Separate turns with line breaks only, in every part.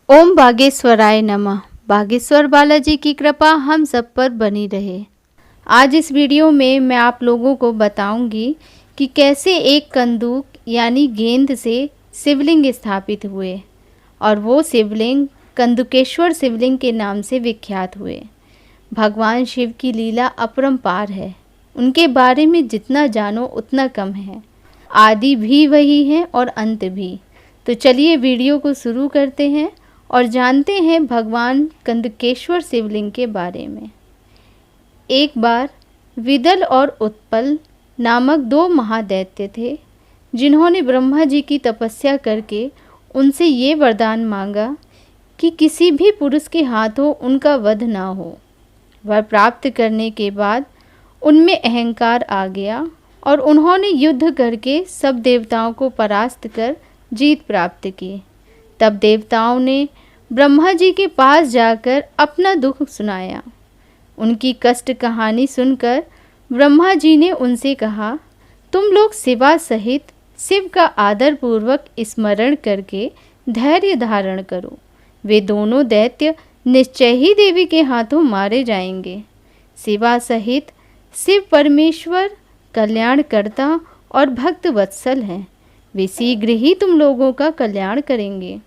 ओम बागेश्वराय नमः। बागेश्वर बालाजी की कृपा हम सब पर बनी रहे। आज इस वीडियो में मैं आप लोगों को बताऊंगी कि कैसे एक कंदूक यानी गेंद से शिवलिंग स्थापित हुए और वो शिवलिंग कंदुकेश्वर शिवलिंग के नाम से विख्यात हुए। भगवान शिव की लीला अपरंपार है। उनके बारे में जितना जानो उतना कम है। आदि भी वही है और अंत भी। तो चलिए वीडियो को शुरू करते हैं और जानते हैं भगवान कंदुकेश्वर शिवलिंग के बारे में। एक बार विदल और उत्पल नामक दो महादैत्य थे, जिन्होंने ब्रह्मा जी की तपस्या करके उनसे ये वरदान मांगा कि किसी भी पुरुष के हाथों उनका वध ना हो। वर प्राप्त करने के बाद उनमें अहंकार आ गया और उन्होंने युद्ध करके सब देवताओं को परास्त कर जीत प्राप्त की। तब देवताओं ने ब्रह्मा जी के पास जाकर अपना दुख सुनाया। उनकी कष्ट कहानी सुनकर ब्रह्मा जी ने उनसे कहा, तुम लोग शिवा सहित शिव का आदर पूर्वक स्मरण करके धैर्य धारण करो। वे दोनों दैत्य निश्चय ही देवी के हाथों मारे जाएंगे। शिवा सहित शिव परमेश्वर कल्याणकर्ता और भक्त वत्सल हैं। वे शीघ्र ही तुम लोगों का कल्याण करेंगे।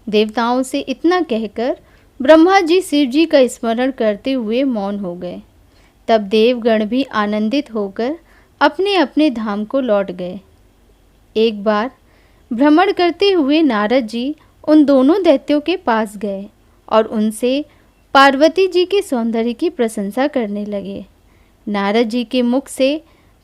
देवताओं से इतना कहकर ब्रह्मा जी शिव जी का स्मरण करते हुए मौन हो गए। तब देवगण भी आनंदित होकर अपने अपने धाम को लौट गए। एक बार भ्रमण करते हुए नारद जी उन दोनों दैत्यों के पास गए और उनसे पार्वती जी के सौंदर्य की प्रशंसा करने लगे। नारद जी के मुख से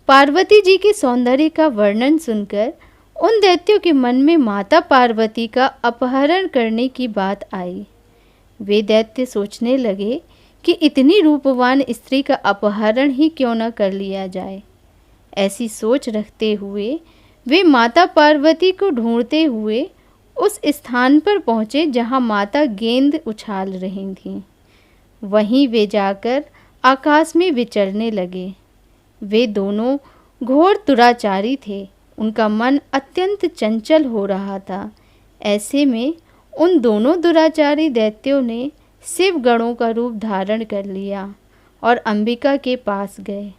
पार्वती जी के सौंदर्य का वर्णन सुनकर उन दैत्यों के मन में माता पार्वती का अपहरण करने की बात आई। वे दैत्य सोचने लगे कि इतनी रूपवान स्त्री का अपहरण ही क्यों न कर लिया जाए। ऐसी सोच रखते हुए वे माता पार्वती को ढूंढते हुए उस स्थान पर पहुँचे जहाँ माता गेंद उछाल रही थीं। वहीं वे जाकर आकाश में विचरने लगे। वे दोनों घोर दुराचारी थे। उनका मन अत्यंत चंचल हो रहा था। ऐसे में उन दोनों दुराचारी दैत्यों ने शिव गणों का रूप धारण कर लिया और अंबिका के पास गए।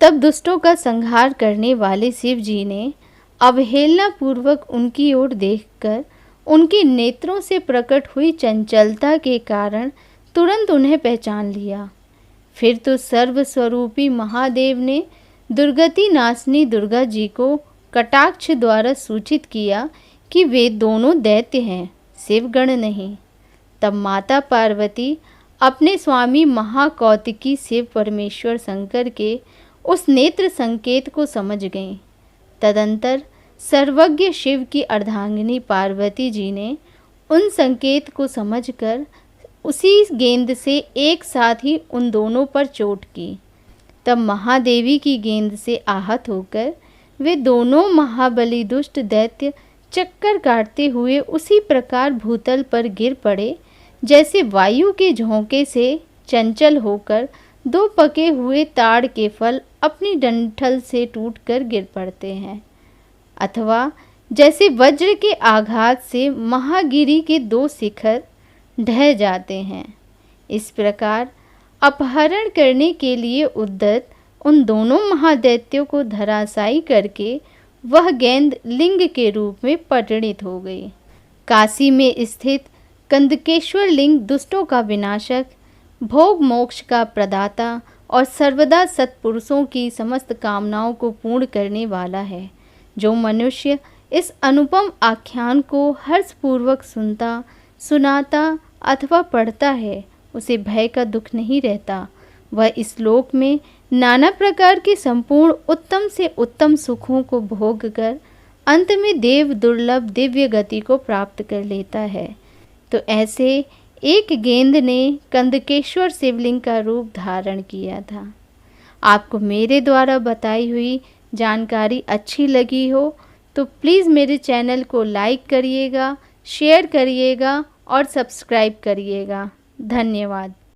तब दुष्टों का संहार करने वाले शिव जी ने अवहेलना पूर्वक उनकी ओर देखकर उनके नेत्रों से प्रकट हुई चंचलता के कारण तुरंत उन्हें पहचान लिया। फिर तो सर्वस्वरूपी महादेव ने दुर्गति नाशनी दुर्गा जी को कटाक्ष द्वारा सूचित किया कि वे दोनों दैत्य हैं, शिवगण नहीं। तब माता पार्वती अपने स्वामी महाकौतिकी शिव परमेश्वर शंकर के उस नेत्र संकेत को समझ गईं। तदंतर सर्वज्ञ शिव की अर्धांगिनी पार्वती जी ने उन संकेत को समझकर उसी गेंद से एक साथ ही उन दोनों पर चोट की। तब महादेवी की गेंद से आहत होकर वे दोनों महाबली दुष्ट दैत्य चक्कर काटते हुए उसी प्रकार भूतल पर गिर पड़े जैसे वायु के झोंके से चंचल होकर दो पके हुए ताड़ के फल अपनी डंठल से टूटकर गिर पड़ते हैं, अथवा जैसे वज्र के आघात से महागिरी के दो शिखर ढह जाते हैं। इस प्रकार अपहरण करने के लिए उद्यत उन दोनों महादैत्यों को धराशायी करके वह गेंद लिंग के रूप में परिणित हो गई। काशी में स्थित कंदुकेश्वर लिंग दुष्टों का विनाशक, भोग मोक्ष का प्रदाता और सर्वदा सत्पुरुषों की समस्त कामनाओं को पूर्ण करने वाला है। जो मनुष्य इस अनुपम आख्यान को हर्षपूर्वक सुनता, सुनाता अथवा पढ़ता है, उसे भय का दुख नहीं रहता। वह इस लोक में नाना प्रकार के संपूर्ण उत्तम से उत्तम सुखों को भोग कर अंत में देव दुर्लभ दिव्य गति को प्राप्त कर लेता है। तो ऐसे एक गेंद ने कंदुकेश्वर शिवलिंग का रूप धारण किया था। आपको मेरे द्वारा बताई हुई जानकारी अच्छी लगी हो तो प्लीज़ मेरे चैनल को लाइक करिएगा, शेयर करिएगा और सब्सक्राइब करिएगा। धन्यवाद।